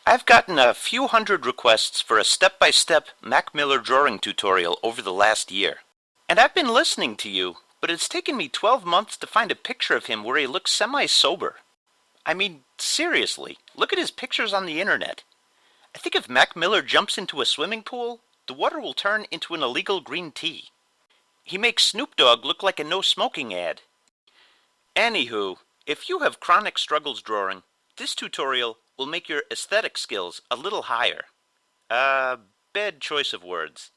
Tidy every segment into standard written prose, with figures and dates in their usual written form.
I've gotten a few hundred requests for a step-by-step Mac Miller drawing tutorial over the last year. And I've been listening to you, but it's taken me 12 months to find a picture of him where he looks semi-sober. I mean, seriously, look at his pictures on the internet. I think if Mac Miller jumps into a swimming pool, the water will turn into an illegal green tea. He makes Snoop Dogg look like a no-smoking ad. Anywho, if you have chronic struggles drawing, this tutorial will make your aesthetic skills a little higher. Bad choice of words.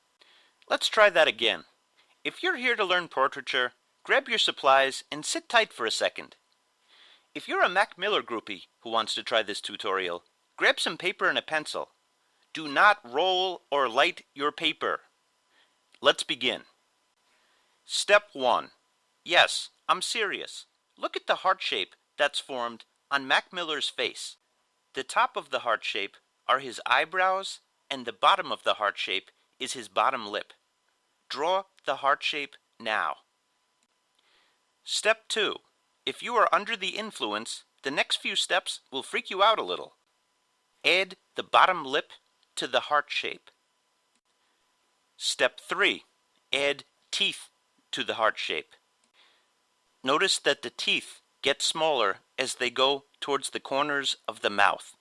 Let's try that again. If you're here to learn portraiture, grab your supplies and sit tight for a second. If you're a Mac Miller groupie who wants to try this tutorial, grab some paper and a pencil. Do not roll or light your paper. Let's begin. Step 1. Yes, I'm serious. Look at the heart shape that's formed on Mac Miller's face. The top of the heart shape are his eyebrows, and the bottom of the heart shape is his bottom lip. Draw the heart shape now. Step 2. If you are under the influence, the next few steps will freak you out a little. Add the bottom lip to the heart shape. Step 3. Add teeth to the heart shape. Notice that the teeth get smaller as they go towards the corners of the mouth.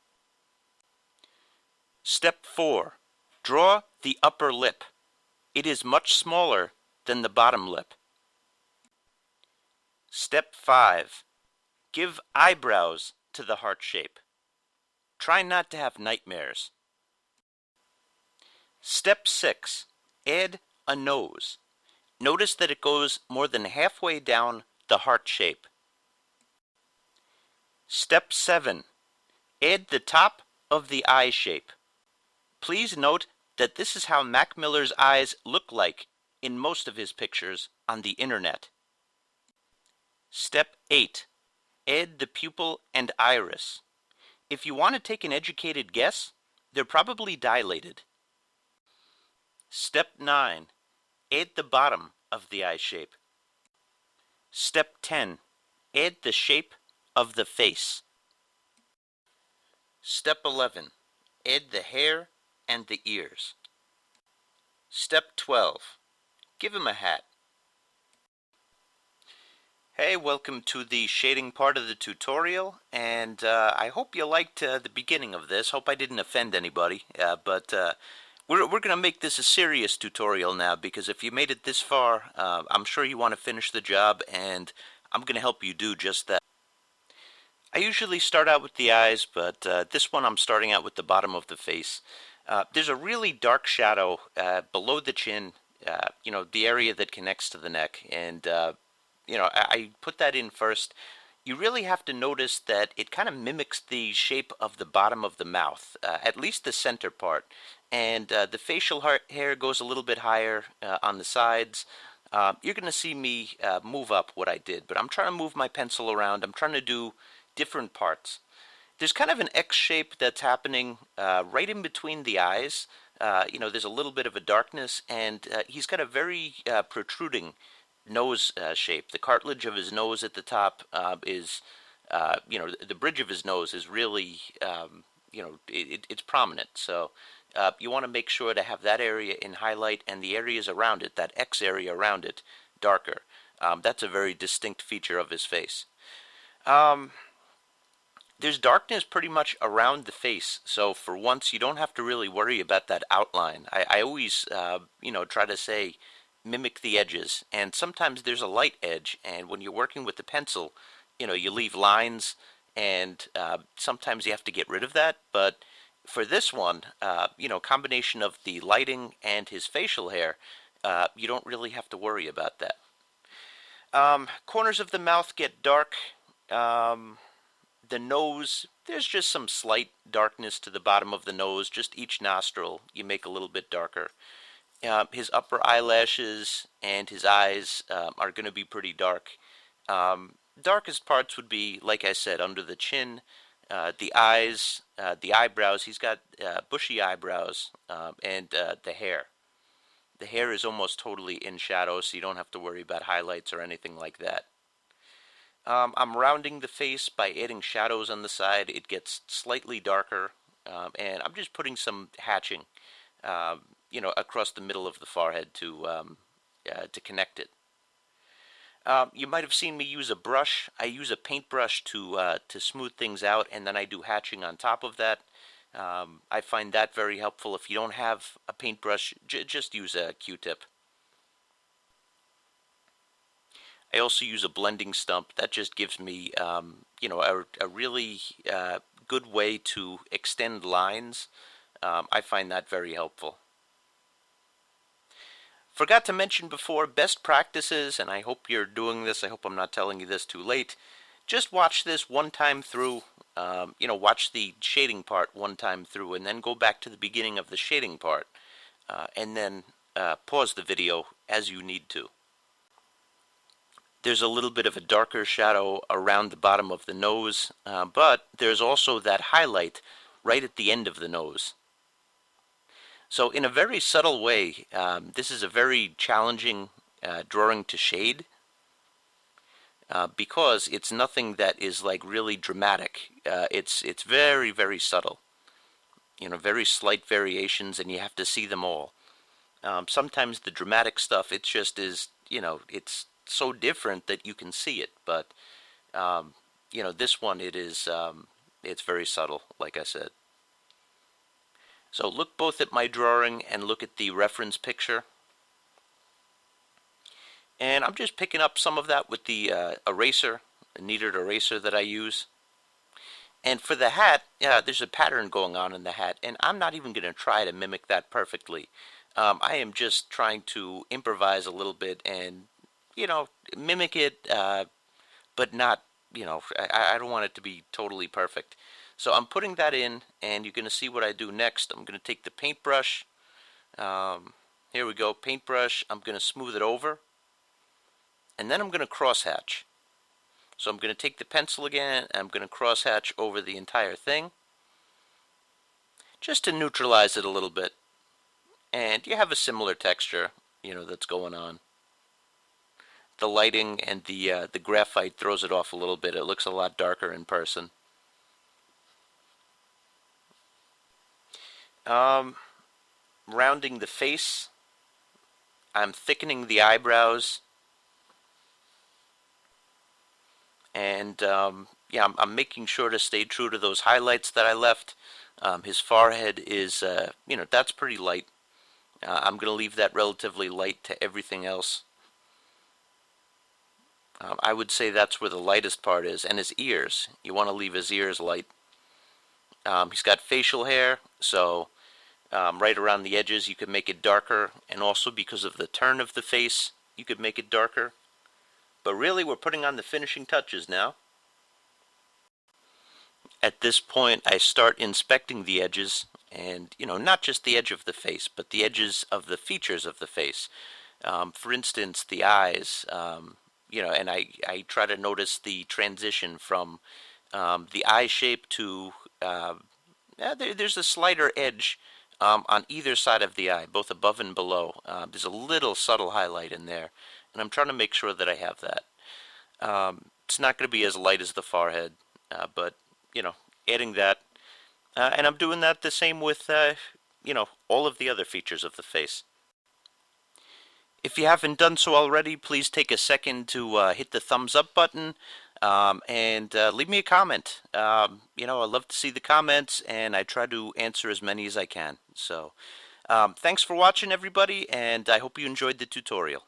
Step 4. Draw the upper lip. It is much smaller than the bottom lip. Step 5. Give eyebrows to the heart shape. Try not to have nightmares. Step 6. Add a nose. Notice that it goes more than halfway down the heart shape. Step 7. Add the top of the eye shape. Please note that this is how Mac Miller's eyes look like in most of his pictures on the internet. Step 8. Add the pupil and iris. If you want to take an educated guess, they're probably dilated. Step 9. Add the bottom of the eye shape. Step 10. Add the shape of the face. Step 11. Add the hair and the ears. Step 12. Give him a hat. Hey, welcome to the shading part of the tutorial, and I hope you liked the beginning of this. Hope I didn't offend anybody, but we're going to make this a serious tutorial now, because if you made it this far, I'm sure you want to finish the job, and I'm going to help you do just that. I usually start out with the eyes, but this one I'm starting out with the bottom of the face. There's a really dark shadow below the chin, the area that connects to the neck, and I put that in first. You really have to notice that it kind of mimics the shape of the bottom of the mouth, at least the center part. And the facial hair goes a little bit higher on the sides. You're going to see me move up what I did, but I'm trying to move my pencil around. I'm trying to do different parts. There's kind of an X shape that's happening right in between the eyes. There's a little bit of a darkness, and he's got a very protruding nose shape. The cartilage of his nose at the top is, the bridge of his nose is really, it's prominent. So you want to make sure to have that area in highlight and the areas around it, that X area around it, darker. That's a very distinct feature of his face. There's darkness pretty much around the face, so for once you don't have to really worry about that outline. I always, try to say mimic the edges, and sometimes there's a light edge, and when you're working with the pencil, you leave lines, and sometimes you have to get rid of that, but for this one, combination of the lighting and his facial hair, you don't really have to worry about that. Corners of the mouth get dark. The nose, there's just some slight darkness to the bottom of the nose, just each nostril you make a little bit darker. His upper eyelashes and his eyes are going to be pretty dark. Darkest parts would be, like I said, under the chin, the eyes, the eyebrows. He's got bushy eyebrows, and the hair. The hair is almost totally in shadow, so you don't have to worry about highlights or anything like that. I'm rounding the face by adding shadows on the side. It gets slightly darker. and I'm just putting some hatching, across the middle of the forehead to connect it. You might have seen me use a brush. I use a paintbrush to smooth things out, and then I do hatching on top of that. I find that very helpful. If you don't have a paintbrush, just use a Q-tip. I also use a blending stump. That just gives me, a really good way to extend lines. I find that very helpful. Forgot to mention before, best practices, and I hope you're doing this. I hope I'm not telling you this too late. Just watch this one time through. Watch the shading part one time through, and then go back to the beginning of the shading part, and then pause the video as you need to. There's a little bit of a darker shadow around the bottom of the nose, but there's also that highlight right at the end of the nose. So in a very subtle way, this is a very challenging drawing to shade, because it's nothing that is like really dramatic. It's very, very subtle. Very slight variations, and you have to see them all. Sometimes the dramatic stuff, it just is, it's so different that you can see it. But, this one, it's very subtle, like I said. So look both at my drawing and look at the reference picture. And I'm just picking up some of that with the eraser, a kneaded eraser that I use. And for the hat, there's a pattern going on in the hat, and I'm not even going to try to mimic that perfectly. I am just trying to improvise a little bit and, mimic it, but not, I don't want it to be totally perfect. So I'm putting that in, and you're going to see what I do next. I'm going to take the paintbrush. Here we go, paintbrush. I'm going to smooth it over, and then I'm going to crosshatch. So I'm going to take the pencil again, and I'm going to crosshatch over the entire thing, just to neutralize it a little bit. And you have a similar texture, that's going on. The lighting and the graphite throws it off a little bit. It looks a lot darker in person. Rounding the face, I'm thickening the eyebrows, and I'm making sure to stay true to those highlights that I left. His forehead is, that's pretty light. I'm going to leave that relatively light to everything else. I would say that's where the lightest part is, and his ears. You want to leave his ears light. He's got facial hair, so right around the edges you could make it darker, and also because of the turn of the face you could make it darker. But really we're putting on the finishing touches now. At this point I start inspecting the edges, and not just the edge of the face, but the edges of the features of the face. For instance, the eyes, and I try to notice the transition from the eye shape to there's a slighter edge on either side of the eye, both above and below. There's a little subtle highlight in there, and I'm trying to make sure that I have that. It's not going to be as light as the forehead, but adding that, and I'm doing that the same with all of the other features of the face. If you haven't done so already, please take a second to hit the thumbs up button, and leave me a comment. I love to see the comments, and I try to answer as many as I can. So thanks for watching, everybody, and I hope you enjoyed the tutorial.